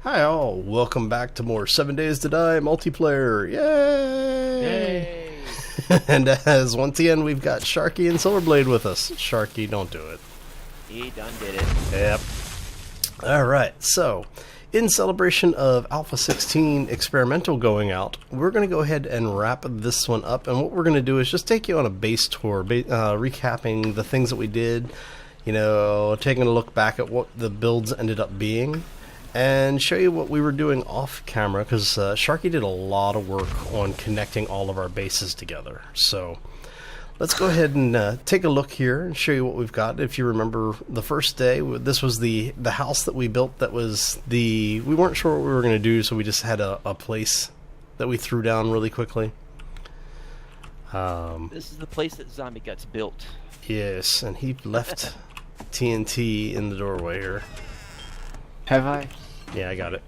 Hi all, welcome back to more 7 Days to Die multiplayer. Yay! Yay! And as once again we've got Sharky and Silverblade with us. Sharky, don't do it. He done did it. Yep. Alright, so in celebration of Alpha 16 experimental going out, we're going to go ahead and wrap this one up, and what we're going to do is just take you on a base tour, recapping the things that we did, you know, taking a look back at what the builds ended up being, and show you what we were doing off camera, because Sharky did a lot of work on connecting all of our bases together. So let's go ahead and take a look here and show you what we've got. If you remember the first day, this was the house that we built. That was we weren't sure what we were going to do, so we just had a place that we threw down really quickly. This is the place that Zombie Guts built. Yes, and he left TNT in the doorway here. Have I? Yeah, I got it.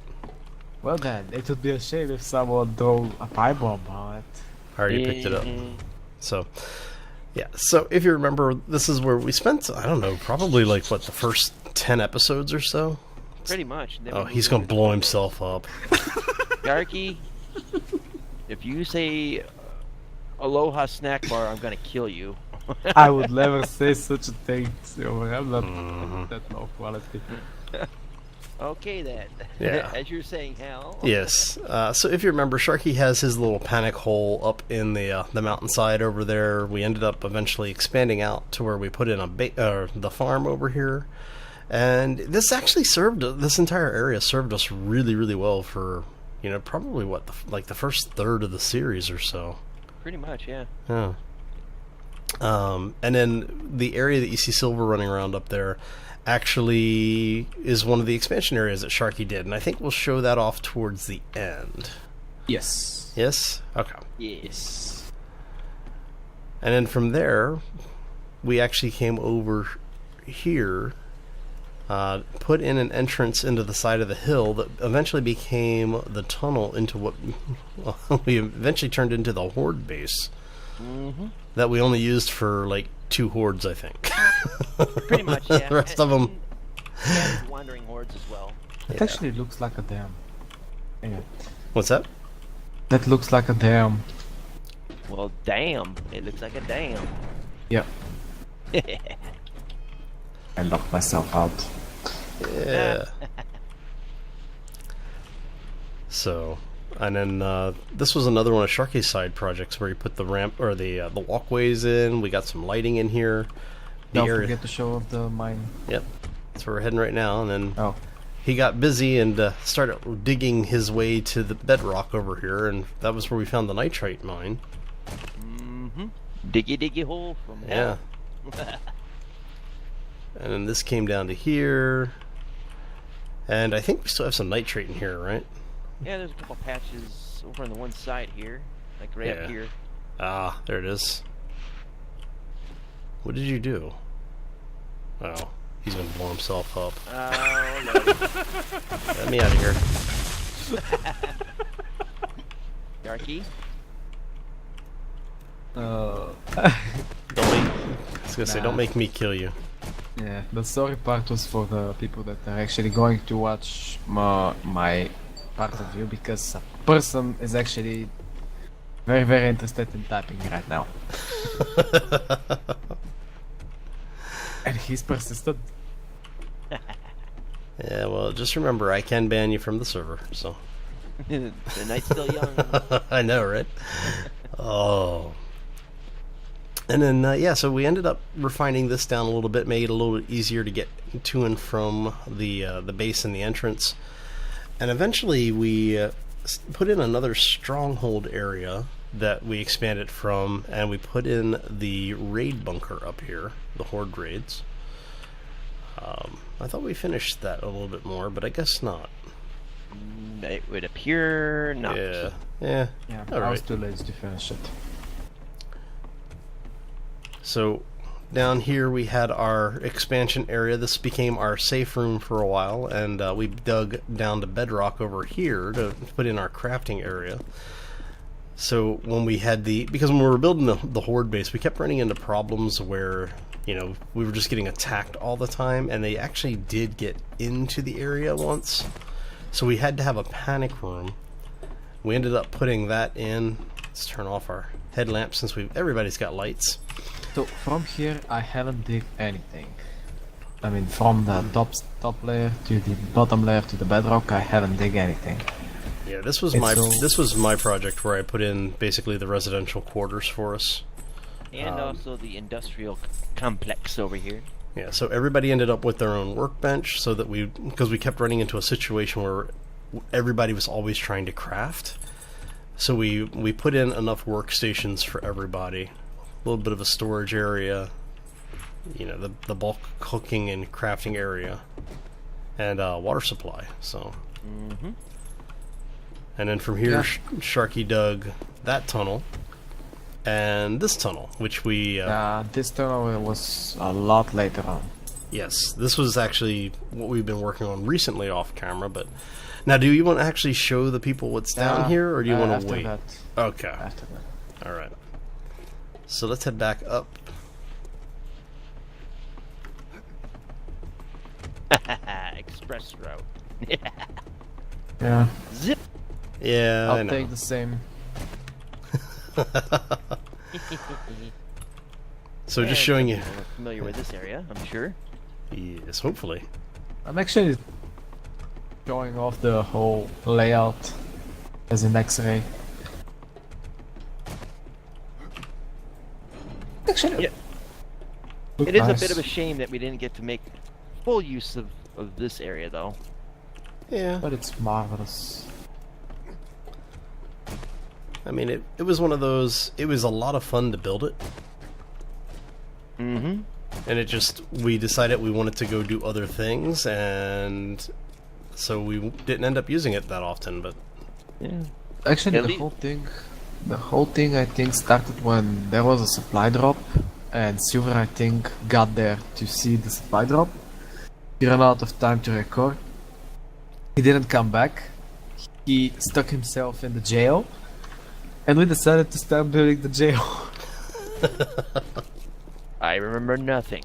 Well then, it would be a shame if someone threw a pipe bomb on it. I already picked it up. So, yeah. So if you remember, this is where we spent, I don't know, probably like, what, the first 10 episodes or so? Pretty much. Oh, he's going to blow himself up. Sharky, if you say Aloha snack bar, I'm going to kill you. I would never say such a thing. So I'm not that low quality. Okay then. Yeah. As you're saying, Hal. Yes. So if you remember, Sharky has his little panic hole up in the mountainside over there. We ended up eventually expanding out to where we put in the farm over here. And this actually this entire area served us really, really well for, you know, probably what, like the first third of the series or so. Pretty much, yeah. Yeah. And then the area that you see Silver running around up there actually is one of the expansion areas that Sharky did, and I think we'll show that off towards the end. Yes. Yes? Okay. Yes. And then from there, we actually came over here, put in an entrance into the side of the hill that eventually became the tunnel into what we eventually turned into the Horde base. Mm-hmm. That we only used for like 2 hordes, I think. Pretty much, yeah. The rest of them. And wandering hordes as well. It actually looks like a dam. Yeah. What's that? That looks like a dam. Well, damn. It looks like a dam. Yeah. I locked myself out. Yeah. So, and then this was another one of Sharky's side projects where he put the ramp or the walkways in. We got some lighting in here. Don't forget to show off the mine. Yep, that's where we're heading right now. And then he got busy and started digging his way to the bedrock over here, and that was where we found the nitrite mine. Mm-hmm. Diggy hole from hell. Yeah. And then this came down to here, and I think we still have some nitrate in here, right? Yeah, there's a couple patches over on the one side here, like right up here. Ah, there it is. What did you do? Oh, he's gonna blow himself up. Oh, no. Get me out of here. Sharky? Don't make. I was gonna say, don't make me kill you. Yeah, the story part was for the people that are actually going to watch my part of view, because a person is actually very, very interested in typing right now. And he's persistent. Yeah, well, just remember, I can ban you from the server, so. The night's still young. I know, right? Oh. And then, yeah, so we ended up refining this down a little bit, made it a little bit easier to get to and from the base and the entrance. And eventually we put in another stronghold area that we expanded from, and we put in the raid bunker up here, the Horde raids. I thought we finished that a little bit more, but I guess not. It would appear not. Yeah, yeah. I was too lazy to finish it. So down here we had our expansion area. This became our safe room for a while, and we dug down to bedrock over here to put in our crafting area. So when we had because when we were building the Horde base, we kept running into problems where, you know, we were just getting attacked all the time, and they actually did get into the area once. So we had to have a panic room. We ended up putting that in. Let's turn off our headlamp since everybody's got lights. So from here, I haven't did anything. I mean, from the top layer to the bottom layer to the bedrock, I haven't dig anything. Yeah, this was my project where I put in basically the residential quarters for us. And also the industrial complex over here. Yeah, so everybody ended up with their own workbench so that because we kept running into a situation where everybody was always trying to craft. So we put in enough workstations for everybody. A little bit of a storage area, you know, the bulk cooking and crafting area, and water supply. So, and then from here, Sharky dug that tunnel and this tunnel, which we this tunnel was a lot later on. Yes, this was actually what we've been working on recently off camera. But now, do you want to actually show the people what's down here, or do you want to wait? That. Okay. After that. All right. So let's head back up. Express route. Yeah. Zip. Yeah, I I'll know. take the same. So just showing you. We're familiar with this area, I'm sure. Yes, hopefully. I'm actually showing off the whole layout as an X-ray. Actually, Yeah. look It is nice. a bit of a shame that we didn't get to make full use of this area, though. Yeah. But it's marvelous. I mean, it was one of those. It was a lot of fun to build it, Mm-hmm. and we decided we wanted to go do other things, and so we didn't end up using it that often. But Yeah. Actually, At the whole thing I think started when there was a supply drop, and Silver I think got there to see the supply drop. He ran out of time to record. He didn't come back. He stuck himself in the jail, and we decided to start building the jail. I remember nothing.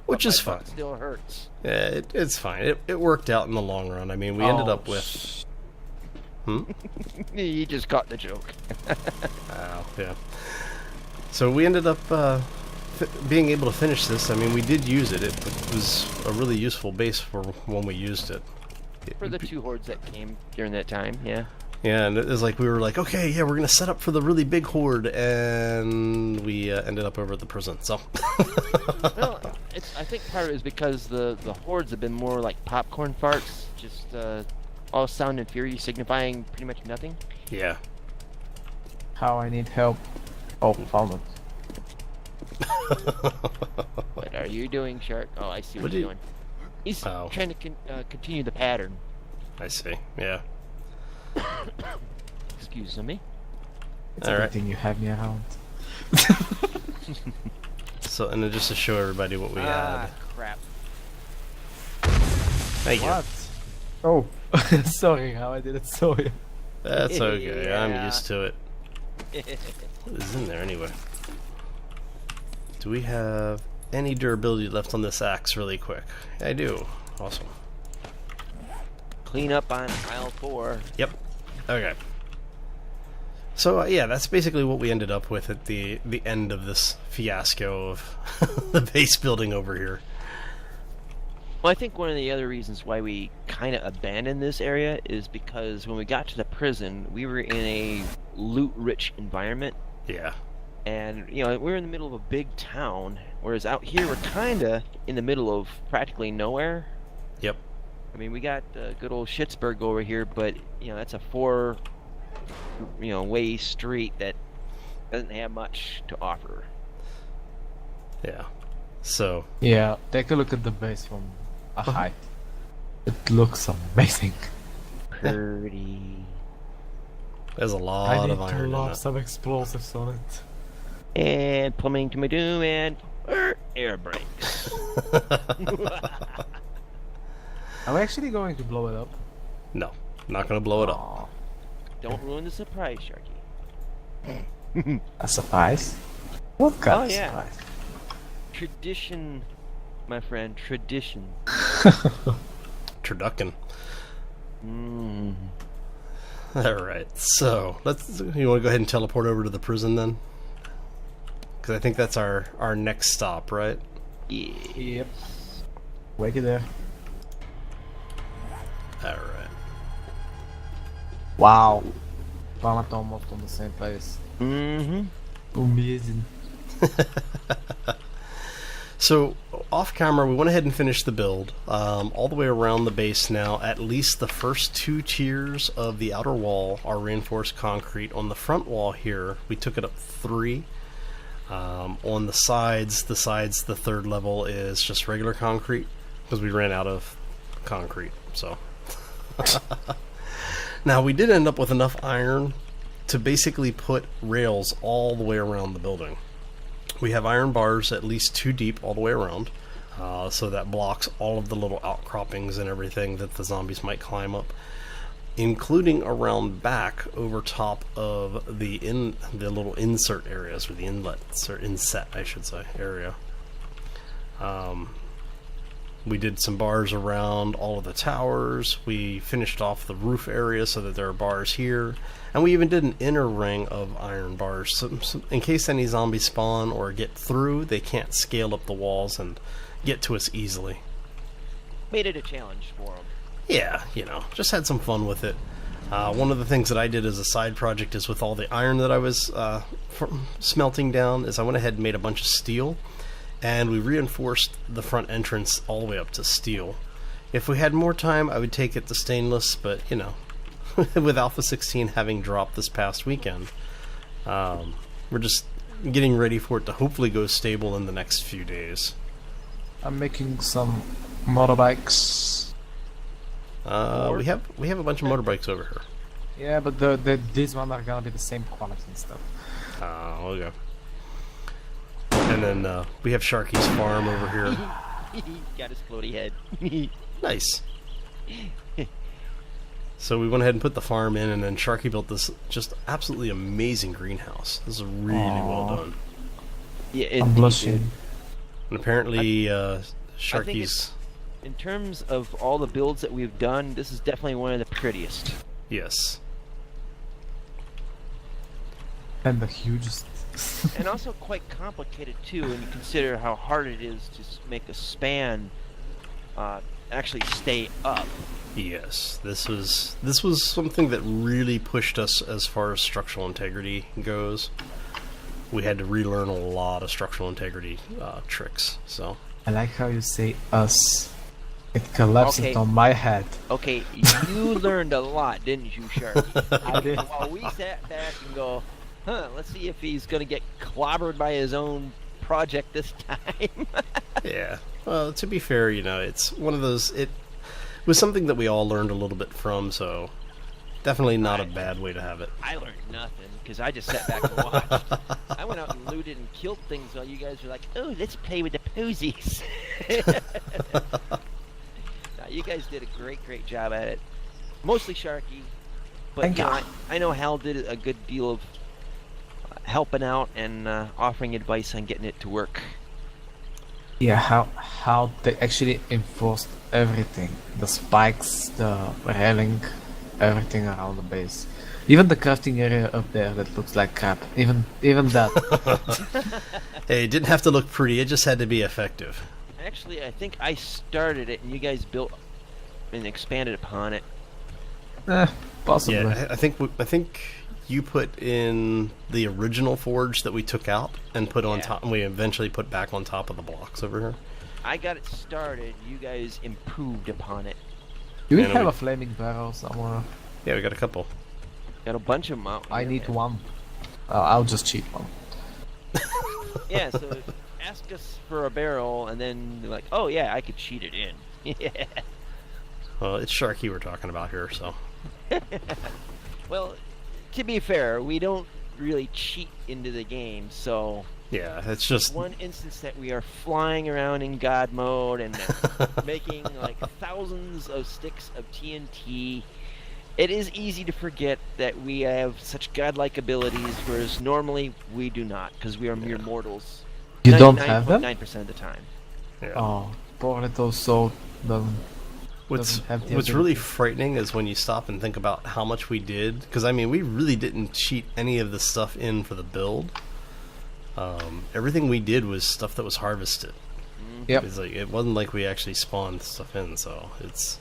which is My fine. butt still hurts. Yeah, it's fine. It worked out in the long run. I mean, we ended up with. You just caught the joke. Yeah. So we ended up being able to finish this. I mean, we did use it. It was a really useful base for when we used it. For the two hordes that came during that time, yeah. Yeah, and it was like we were like, okay, yeah, we're gonna set up for the really big horde, and we ended up over at the prison. So. Well, I think part of it is because the hordes have been more like popcorn farts, just all sound and fury signifying pretty much nothing. Yeah. How I need help. Oh, found it. What are you doing, Shark? Oh, I see what What you're do doing. He's Oh. trying to continue the pattern. I see. Yeah. Excuse me. It's All a right. good thing you have me around. So, and then just to show everybody what we had. Crap. Thank you. What? Oh, sorry, how I didn't saw you. That's okay. Yeah. I'm used to it. What is in there anyway? Do we have any durability left on this axe really quick? I do. Awesome. Clean up on aisle 4. Yep. Okay. So yeah, that's basically what we ended up with at the end of this fiasco of the base building over here. Well, I think one of the other reasons why we kind of abandoned this area is because when we got to the prison, we were in a loot-rich environment. Yeah. And, you know, we're in the middle of a big town, whereas out here we're kind of in the middle of practically nowhere. Yep. I mean, we got good old Schittsburg over here, but, you know, that's a 4, way street that doesn't have much to offer. Yeah. So. Yeah, take a look at the base from a height. It looks amazing. Pretty. There's a I lot need of to iron in lob it. some explosives on it. And plumbing to my doom and air brakes. Are we actually going to blow it up? No, not gonna blow it up. Aw, Don't ruin the surprise, Sharky. a surprise? What kind Oh, of yeah. surprise? Tradition, my friend, tradition. turducken. Mm. Alright, so you want to go ahead and teleport over to the prison then? Because I think that's our next stop, right? Yeah. Yep. Wake it there. Alright. Wow. Planet almost on the same place. Mm-hmm. Amazing. So, off camera, we went ahead and finished the build. All the way around the base now, at least the first 2 tiers of the outer wall are reinforced concrete. On the front wall here, we took it up 3. On the sides, the 3rd level is just regular concrete, because we ran out of concrete, so. Now, we did end up with enough iron to basically put rails all the way around the building. We have iron bars at least 2 deep all the way around, so that blocks all of the little outcroppings and everything that the zombies might climb up, including around back over top of the little insert areas, or the inlets, or inset, I should say, area. We did some bars around all of the towers. We finished off the roof area so that there are bars here. And we even did an inner ring of iron bars. So in case any zombies spawn or get through, they can't scale up the walls and get to us easily. Made it a challenge for them. Yeah, you know, just had some fun with it. One of the things that I did as a side project is with all the iron that I was smelting down is I went ahead and made a bunch of steel. And we reinforced the front entrance all the way up to steel. If we had more time, I would take it to stainless, but, you know, with Alpha 16 having dropped this past weekend, we're just getting ready for it to hopefully go stable in the next few days. I'm making some motorbikes. We have a bunch of motorbikes over here. Yeah, but these ones are gonna be the same quality and stuff. Okay. And then we have Sharky's farm over here. Got his floaty head. Nice. So we went ahead and put the farm in, and then Sharky built this just absolutely amazing greenhouse. This is really well done. Yeah, I'm blushing. And apparently, I think Sharky's... in terms of all the builds that we've done, this is definitely one of the prettiest. Yes. And the hugest. And also quite complicated too when you consider how hard it is to make a span actually stay up. Yes, this was something that really pushed us as far as structural integrity goes. We had to relearn a lot of structural integrity tricks. So I like how you say us. It collapsed on my head. Okay, you learned a lot, didn't you, Sharky? I did. While we sat back and go, let's see if he's gonna get clobbered by his own project this time. yeah. Well, to be fair, you know, it's one of those. It was something that we all learned a little bit from, so definitely not a bad way to have it. I learned nothing because I just sat back and watched. I went out and looted and killed things while you guys were like, "Oh, let's play with the posies." No, you guys did a great job at it. Mostly Sharky, but Thank you know, you. I know Hal did a good deal of helping out and offering advice on getting it to work. Yeah, how they actually enforced everything. The spikes, the railing, everything around the base. Even the crafting area up there that looks like crap. Even that. Hey, it didn't have to look pretty, it just had to be effective. Actually, I think I started it and you guys built and expanded upon it. Possibly. Yeah, I think you put in the original forge that we took out and put on top, and we eventually put back on top of the blocks over here. I got it started, you guys improved upon it. Do we And have we- a flaming barrel somewhere? Yeah, we got a couple. Got a bunch of them out. I here, need man. one. I'll just cheat one. Yeah, so ask us for a barrel and then you're like, oh yeah, I could cheat it in. Yeah. Well, it's Sharky we're talking about here, so. Well, to be fair, we don't really cheat into the game, so Yeah, it's just... one instance that we are flying around in God mode and making like thousands of sticks of TNT. It is easy to forget that we have such godlike abilities, whereas normally we do not, because we are mere mortals. You don't have them? 99.9% of the time. Yeah. Oh, poor little soul. Doesn't. doesn't have the What's really ability. frightening is when you stop and think about how much we did. Because I mean, we really didn't cheat any of the stuff in for the build. Everything we did was stuff that was harvested. Yep. It's like it wasn't like we actually spawned stuff in. So it's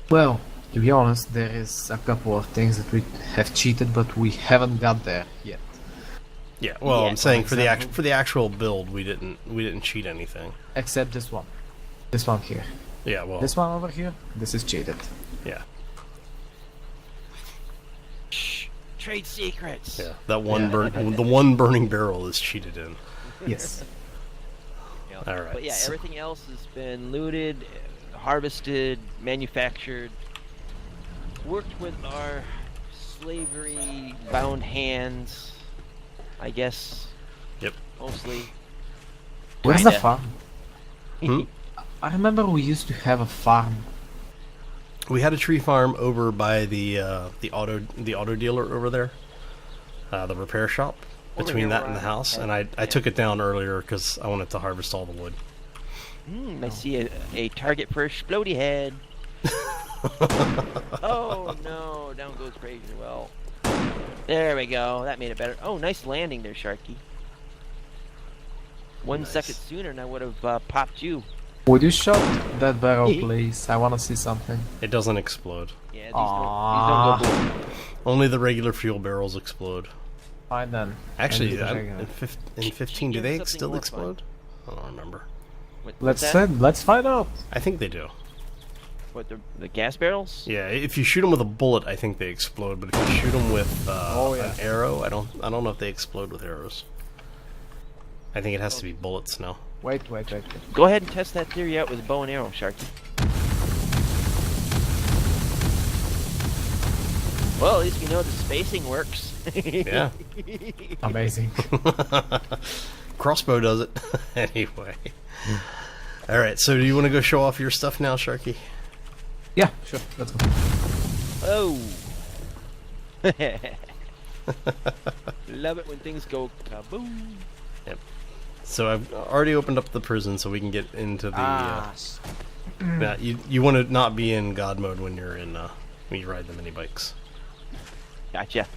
Well, to be honest, there is a couple of things that we have cheated, but we haven't got there yet. yeah. Well, Yeah, I'm saying for example- for the actual build, we didn't cheat anything. Except this one. This one here. Yeah. Well. This one over here, this is cheated. Yeah. Shh. Trade secrets. Yeah. That one Yeah. the one burning barrel is cheated in. Yes. You know, All right, But yeah, so- everything else has been looted, harvested, manufactured, worked with our slavery-bound hands, I guess. Yep. Mostly. Where's the Kinda. farm? Hmm? I remember we used to have a farm. We had a tree farm over by the auto dealer over there, the repair shop. Over Between here that where and the I house, had- and I yeah. took it down earlier because I wanted to harvest all the wood. I see a target for a explodey head. Oh no, down goes Fraser. Well, there we go. That made it better. Oh, nice landing there, Sharky. One Nice. second sooner and I would have popped you. Would you shot that barrel, please? I wanna see something. It doesn't explode. Yeah, these Aww. don't go boom. Only the regular fuel barrels explode. Fine then. Actually, I need to in, check it out. in 15, do Give they something still more explode? I don't remember. What's Let's that? send. Let's find out. I think they do. What, the gas barrels? Yeah, if you shoot them with a bullet, I think they explode. But if you shoot them with yeah. an arrow, I don't know if they explode with arrows. I think it has to be bullets now. Wait. Go ahead and test that theory out with a bow and arrow, Sharky. Well, at least we know the spacing works. Yeah. Amazing. Crossbow does it. Anyway. All right. So, do you want to go show off your stuff now, Sharky? Yeah, sure. Let's go. Oh. Love it when things go kaboom. So I've already opened up the prison, so we can get into the. Mm. Yeah, you want to not be in God mode when you're in when you ride the mini bikes. Gotcha. It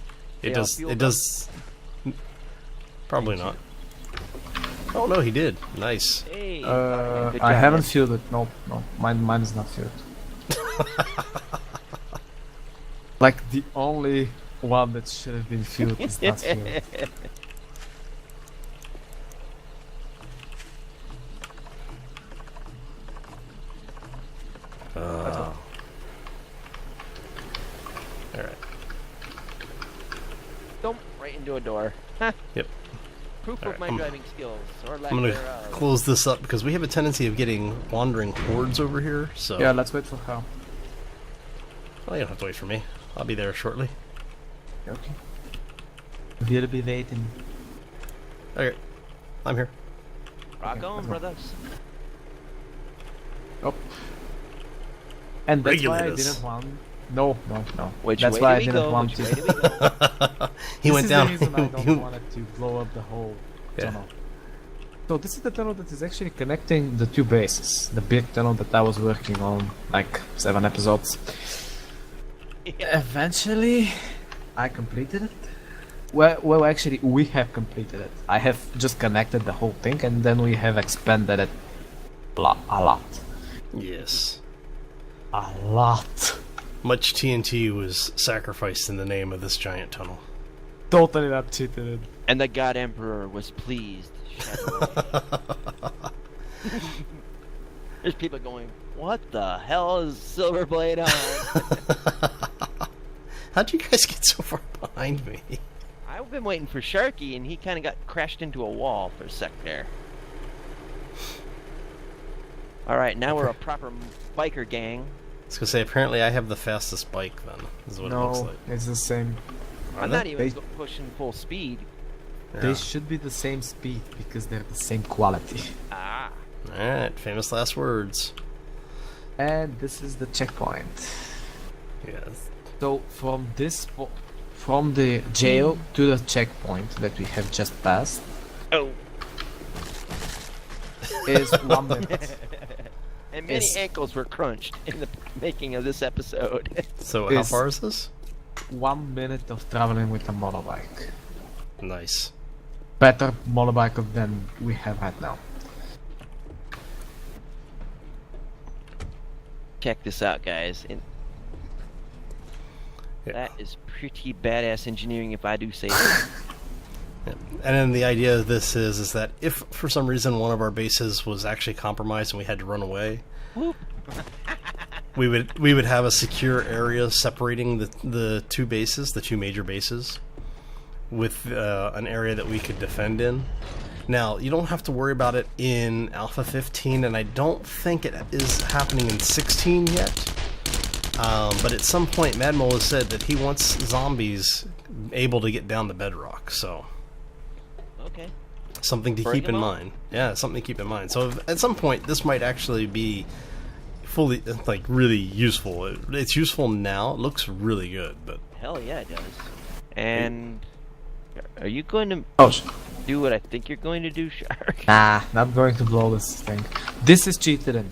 They all does. fueled It up? does. Probably not. Oh no, he did. Nice. Hey. good I job, haven't man. filled it. No. Mine is not filled. Like the only one that should have been filled is not filled. All right. Thump right into a door. Huh. Yep. Proof Alright, of my I'm- driving skills, or lack I'm gonna thereof. close this up because we have a tendency of getting wandering hordes over here. So Yeah, let's wait for her. well, you don't have to wait for me. I'll be there shortly. Okay. We'll be waiting. Okay, I'm here. Rock Okay, on, let's go. brothers. Oh. And that's why I Regulators. didn't want. No. Which That's way why do I we didn't go? want Which to. way do we go? He This went is down. the reason I he- don't want it to blow up the whole Yeah. tunnel. So this is the tunnel that is actually connecting the two bases. The big tunnel that I was working on like 7 episodes. Yeah. Eventually, I completed it. Well, actually, we have completed it. I have just connected the whole thing, and then we have expanded it a lot. Yes. A lot. Much TNT was sacrificed in the name of this giant tunnel. Totally not cheated. And the God Emperor was pleased. There's people going, what the hell is Silverblade on? How'd you guys get so far behind me? I've been waiting for Sharky, and he kind of got crashed into a wall for a sec there. Alright, now we're a proper biker gang. I was gonna say, apparently I have the fastest bike then, is what it looks No, like. it's the same. I'm not even They- pushing full speed. They Yeah. should be the same speed because they're the same quality. Ah. Alright, famous last words. And this is the checkpoint. Yes. So from from the jail to the checkpoint that we have just passed Oh. is 1 minute. And many Is- ankles were crunched in the making of this episode. So how Is- far is this? 1 minute of traveling with a motorbike. Nice. Better motorbike than we have right now. Check this out, guys. Yeah. That is pretty badass engineering, if I do say so. And then the idea of this is that if for some reason one of our bases was actually compromised and we had to run away, Whoop. we would have a secure area separating the two bases, the two major bases, with an area that we could defend in. Now, you don't have to worry about it in Alpha 15, and I don't think it is happening in 16 yet. But at some point, Madmo has said that he wants zombies able to get down the bedrock, so Okay. something to Bring keep in them up. mind. Yeah, something to keep in mind. So at some point, this might actually be fully, like, really useful. It's useful now. It looks really good, but Hell yeah, it does. And are you going to Oh, do what I think you're going to do, Shark? nah, not going to blow this thing. This is cheated in.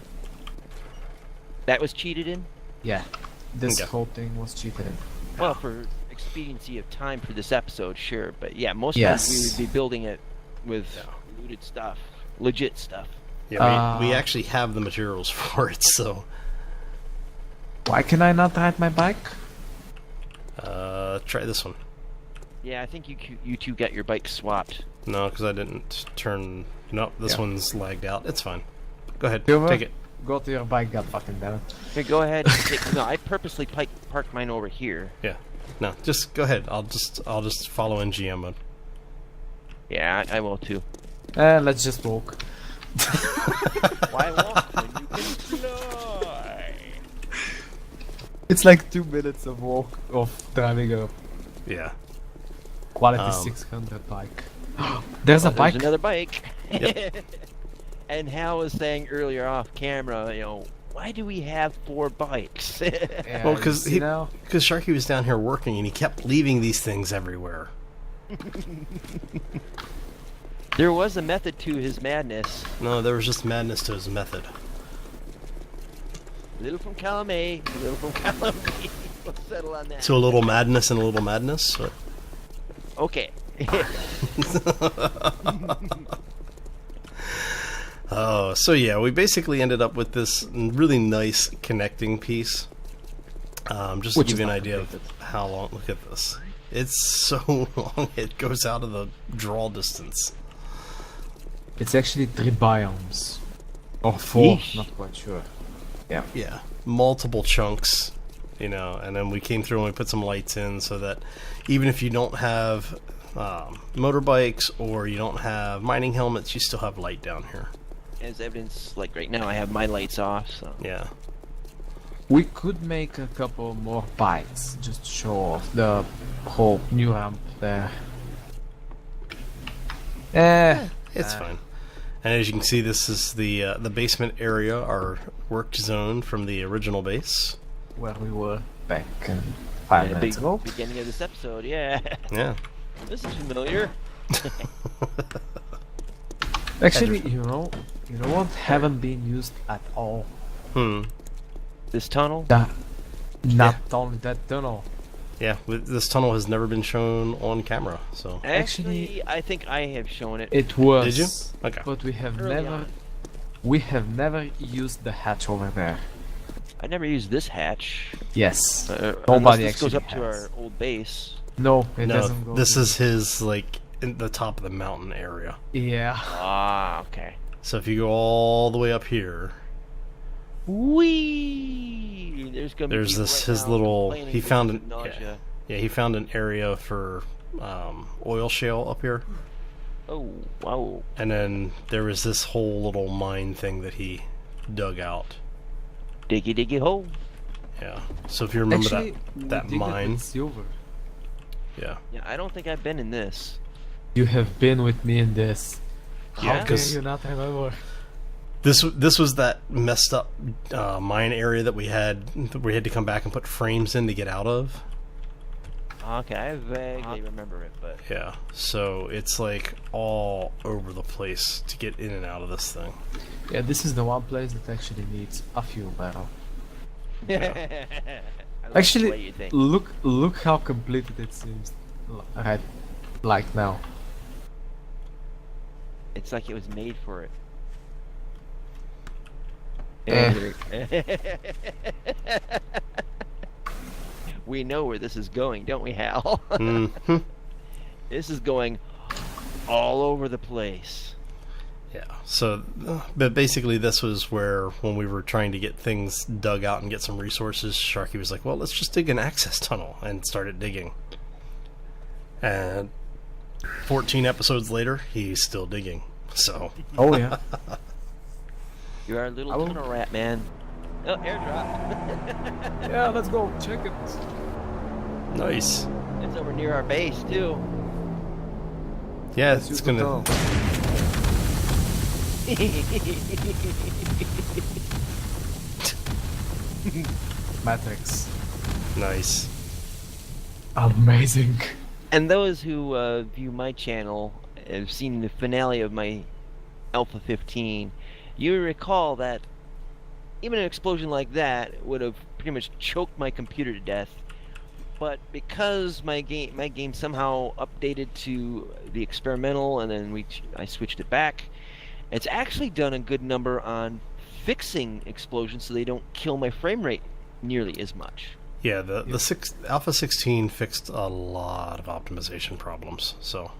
That was cheated in? Yeah, this Okay. whole thing was cheated in. Well, for expediency of time for this episode, sure. But yeah, most Yes. times we would be building it with looted stuff. Legit stuff. yeah, we actually have the materials for it, so Why can I not ride my bike? try this one. Yeah, I think you two got your bikes swapped. No, because I didn't turn. Nope, this Yeah. one's lagged out. It's fine. Go ahead, Silver? take it. Go to your bike, god fucking damn it. Okay, go ahead. And take, no, I purposely parked mine over here. Yeah. No, just go ahead. I'll just follow in GM mode. Yeah, I will too. Let's just walk. Why walk when you can fly? It's like 2 minutes of walk of driving a Yeah. quality 600 bike. There's a There's bike. another bike. Yep. And Hal was saying earlier off camera, why do we have 4 bikes? Yeah, Well, because you know, Sharky was down here working and he kept leaving these things everywhere. There was a method to his madness. No, there was just madness to his method. A little from column A, a little from column B. We'll settle on that. So a little madness and a little madness. Or- Okay. Oh, so yeah, we basically ended up with this really nice connecting piece. Just Which to give is you an not idea of how long. Look at this. It's so long it goes out of the draw distance. it's actually 3 biomes. Or 4, Yeesh. not quite sure. Yeah, multiple chunks, and then we came through and we put some lights in so that even if you don't have motorbikes or you don't have mining helmets, you still have light down here. As evidence, like right now, I have my lights off, so. Yeah. We could make a couple more bikes just to show off the whole new ramp there. It's fine. And as you can see, this is the basement area, our work zone from the original base. Where we were back in 5 Yeah, minutes ago. beginning of this episode, yeah. Yeah. This is familiar. Actually, you know what haven't been used at all? This tunnel? Not only that tunnel. Yeah, this tunnel has never been shown on camera, so... Actually, I think I have shown it. It was. Did you? Okay. But we have Early on. never used the hatch over there. I never used this hatch. Yes. Unless Nobody this goes actually up to has. our old base. No, it No, doesn't go. this to- is his, like, in the top of the mountain area. Yeah. Ah, okay. So if you go all the way up here, Whee! There's gonna be there's people this right his now little. complaining He found an because of nausea. yeah, he found an area for oil shale up here, Oh, wow. and then there was this whole little mine thing that he dug out. Diggy diggy hole. Yeah. So if you remember Actually, that we did it mine, with silver. yeah, Yeah, I don't think I've been in this. You have been with me in this. Yeah, How can 'cause- you not remember? this was that messed up mine area that we had to come back and put frames in to get out of. Okay, I vaguely remember it, but Yeah, so it's like all over the place to get in and out of this thing. Yeah, this is the one place that actually needs a fuel barrel. I love the way Actually, you think. look how completed it seems right like now. It's like it was made for it. We know where this is going, don't we, Hal? Hmm. This is going all over the place. Yeah, so, but basically this was where, when we were trying to get things dug out and get some resources, Sharky was like, well, let's just dig an access tunnel, and started digging. And 14 episodes later, he's still digging, so... Oh yeah. You are a little I will- tunnel rat, man. Oh, airdrop. Yeah, let's go check it. Nice. It's over near our base, too. Yeah, Let's it's use the gonna... tunnel. Matrix. Nice. Amazing. And those who view my channel have seen the finale of my Alpha 15. You recall that even an explosion like that would have pretty much choked my computer to death. But because my game somehow updated to the experimental, and then I switched it back, it's actually done a good number on fixing explosions so they don't kill my frame rate nearly as much. Yeah, the Alpha 16 fixed a lot of optimization problems, so...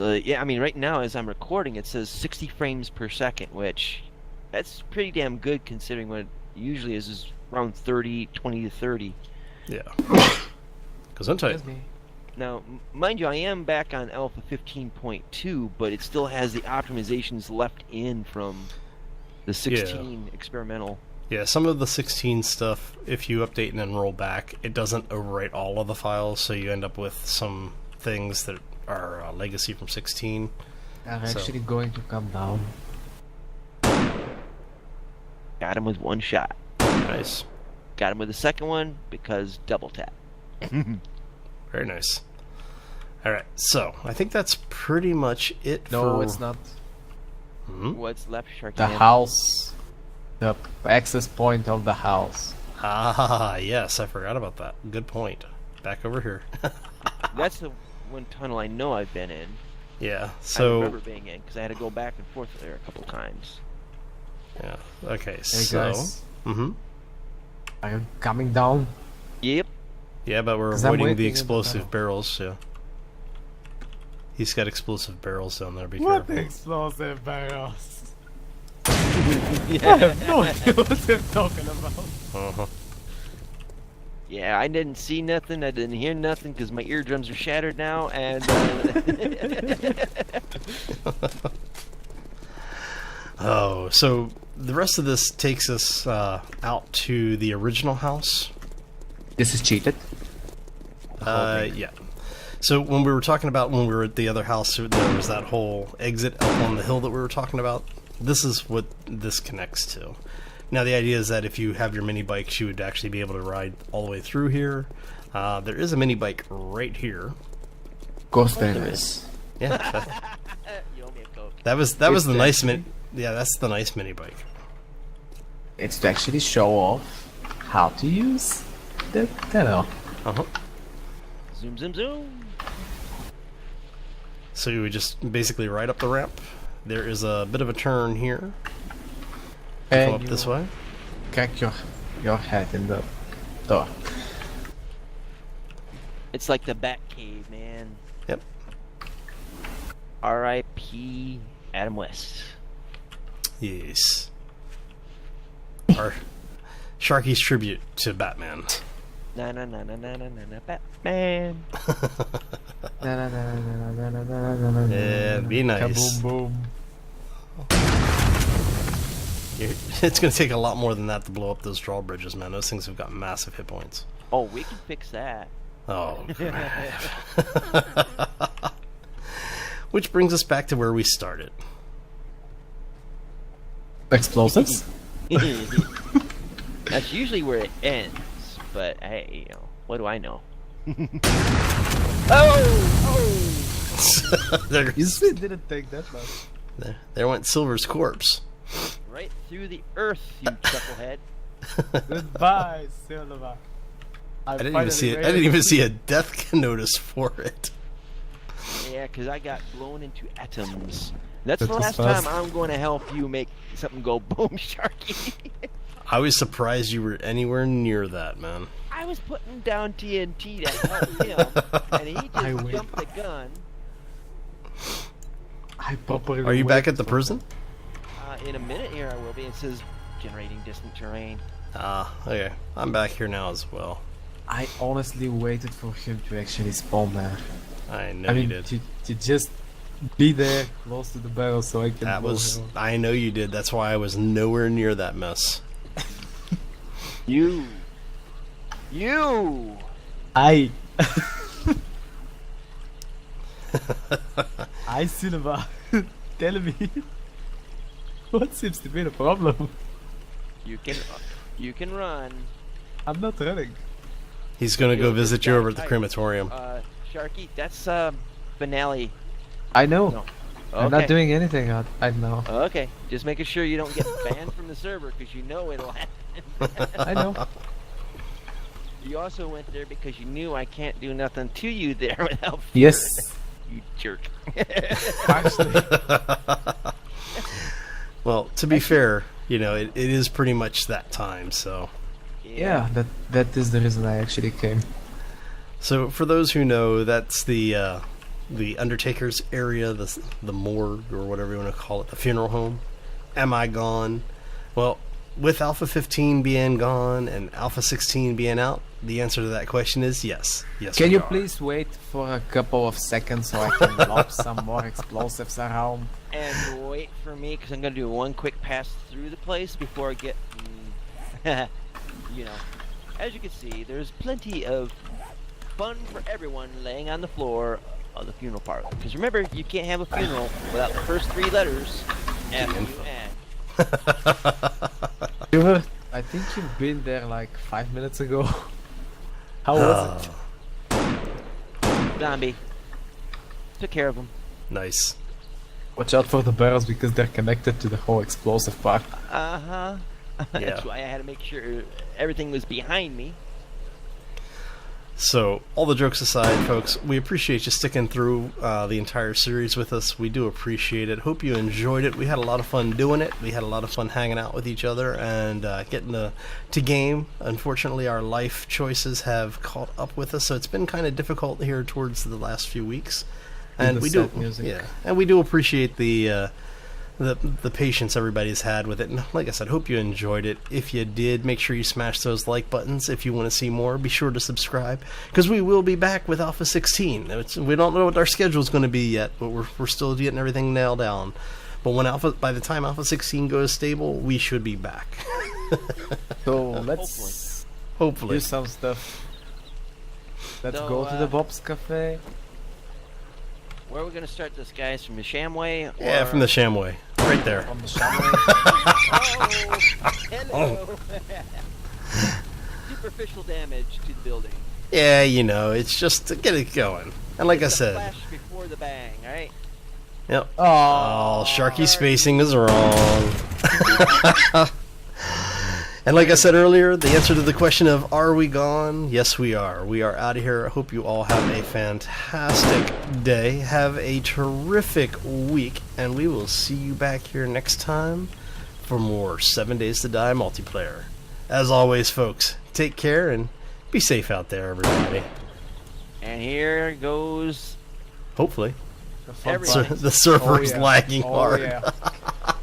Yeah, I mean, right now as I'm recording, it says 60 frames per second, which that's pretty damn good considering what it usually is around 20 to 30. Yeah. Because I'm tight. Now, mind you, I am back on Alpha 15.2, but it still has the optimizations left in from the 16 experimental. Yeah, some of the 16 stuff, if you update and then roll back, it doesn't overwrite all of the files, so you end up with some things that are legacy from 16. I'm So- actually going to come down. Got him with one shot. Nice. Got him with the second one because double tap. Very nice. Alright, so I think that's pretty much it No, for... it's not. Hmm? What's left, Sharky? The Man? house. The access point of the house. Ah, yes, I forgot about that. Good point. Back over here. That's the one tunnel I know I've been in. Yeah, I so... remember being in because I had to go back and forth there a couple times. Yeah, okay, Hey so... guys, Mm-hmm. are you coming down? Yep. Yeah, but we're 'Cause I'm avoiding waiting the in the explosive tunnel. barrels, yeah. He's got explosive barrels down there, be What careful. explosive barrels? Yeah. I have no idea what they're talking about. Uh-huh. Yeah, I didn't see nothing. I didn't hear nothing because my eardrums are shattered now. And Oh, so the rest of this takes us out to the original house. This is cheated. Yeah. So when we were talking about when we were at the other house, there was that whole exit up on the hill that we were talking about. This is what this connects to. Now the idea is that if you have your mini bikes, you would actually be able to ride all the way through here. There is a mini bike right here. Of course there is. Yeah, that, you owe me a Coke. that was It's the nice actually- Yeah, that's the nice mini bike. It's to actually show off how to use the tunnel. Uh-huh. Zoom, zoom, zoom. So you would just basically ride up the ramp. There is a bit of a turn here. Come And up this you way. crack your head in the door. It's like the Bat Cave, man. Yep. R.I.P. Adam West. Yes. Our Sharky's tribute to Batman. Na na na na na na na na Batman. Yeah, be nice. Kaboom boom. It's going to take a lot more than that to blow up those drawbridges, man. Those things have got massive hit points. Oh, we can fix that. Oh, crap. Which brings us back to where we started. Explosives? That's usually where it ends. But hey, what do I know? Oh! there, You see, it didn't take that much. there went Silver's corpse. Right through the earth, you chucklehead. Goodbye, Silva. I didn't even see a death notice for it. Yeah, because I got blown into atoms. That's That the was last fast. time I'm going to help you make something go boom, Sharky. I was surprised you were anywhere near that, man. I was putting down TNT to help him, and he I just win. jumped the gun. I properly Are you back waited at the for- prison? In a minute here I will be. It says generating distant terrain. Ah, okay. I'm back here now as well. I honestly waited for him to actually spawn there. I know I you mean, did. to just be there, close to the barrel, so I can. That blow was. him up. I know you did. That's why I was nowhere near that mess. You! I. I Silva. Tell me. What seems to be the problem? You can run. I'm not running. He's gonna go You'll visit just you gotta over at the type. crematorium. Sharky, that's finale. I know. No. I'm Okay. not doing anything right now. Okay, just making sure you don't get banned from the server because you know it'll happen. I know. You also went there because you knew I can't do nothing to you there without fear. Yes. You jerk. Actually, Well, to be fair, you know, it is pretty much that time, so. yeah, that is the reason I actually came. So, for those who know, that's the Undertaker's area, the morgue, or whatever you want to call it, the funeral home. Am I gone? Well, with Alpha 15 being gone and Alpha 16 being out, the answer to that question is yes. Yes, Can we you are. please wait for a couple of seconds so I can lob some more explosives around? And wait for me because I'm going to do one quick pass through the place before I get... you know, as you can see, there's plenty of fun for everyone laying on the floor of the funeral parlor. Because remember, you can't have a funeral without the first three letters, F-U-N. I think you've been there like 5 minutes ago. How was it? Zombie. Took care of him. Nice. Watch out for the barrels because they're connected to the whole explosive part. Uh-huh. Yeah. That's why I had to make sure everything was behind me. So, all the jokes aside, folks, we appreciate you sticking through the entire series with us. We do appreciate it. Hope you enjoyed it. We had a lot of fun doing it. We had a lot of fun hanging out with each other and getting to game. Unfortunately, our life choices have caught up with us, so it's been kind of difficult here towards the last few weeks. And the we do, sad music. yeah, and we do appreciate the patience everybody's had with it. And like I said, hope you enjoyed it. If you did, make sure you smash those like buttons. If you want to see more, be sure to subscribe, because we will be back with Alpha 16. We don't know what our schedule is going to be yet, but we're still getting everything nailed down. But by the time Alpha 16 goes stable, we should be back. So let's Hopefully. do some stuff. Let's So, go to the Bob's Cafe. Where are we going to start this, guys? From the Shamway? Yeah, from the Shamway. Right there. From the shower. Oh, hello! Superficial damage to the building. Yeah, you know, it's just to get it going. And like I It's the said, flash before the bang, right? yep. Oh, Oh, Sharky spacing is wrong. And like I said earlier, the answer to the question of are we gone? Yes, we are. We are out of here. I hope you all have a fantastic day. Have a terrific week. And we will see you back here next time for more 7 Days to Die multiplayer. As always, folks, take care and be safe out there, everybody. And here goes... Hopefully. the fun Everybody. part. The server's yeah. lagging Oh, hard. yeah.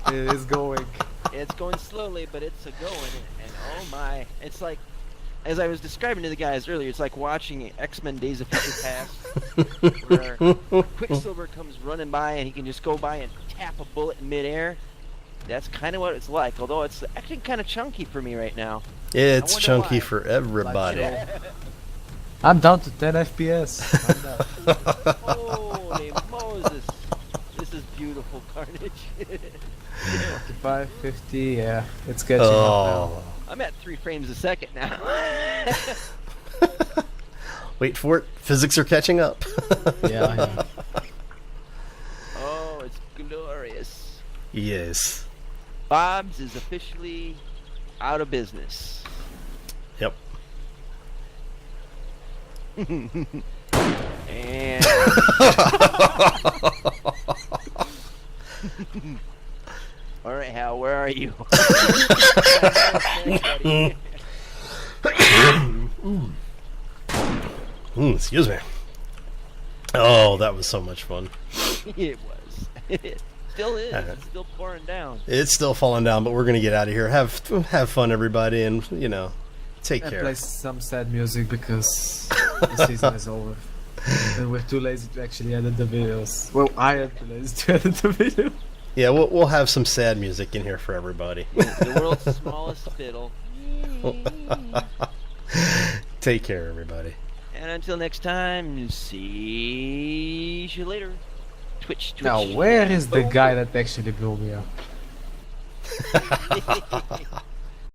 It is going. It's going slowly, but it's a-going. And oh my, it's like... As I was describing to the guys earlier, it's like watching X-Men Days of Future Past, where Quicksilver comes running by and he can just go by and tap a bullet in midair. That's kind of what it's like, although it's actually kind of chunky for me right now. It's wonder chunky why. for everybody. I'm down to 10 FPS. Holy Moses! This is beautiful carnage. 45, 50, yeah. It's catching up now. Oh. I'm at 3 frames a second now. Wait for it. Physics are catching up. Yeah. Oh, it's glorious. Yes. Bob's is officially out of business. Yep. And all right, Hal, where are you? Excuse me. Oh, that was so much fun. It was. It still is. It's still pouring down. It's still falling down, but we're gonna get out of here. Have fun, everybody, and take And care. play some sad music because the season is over. And we're too lazy to actually edit the videos. Well, I am too lazy to edit the video. Yeah, we'll have some sad music in here for everybody. The world's smallest fiddle. Take care, everybody. And until next time, see you later. Twitch. Now, where is the guy that actually blew me up?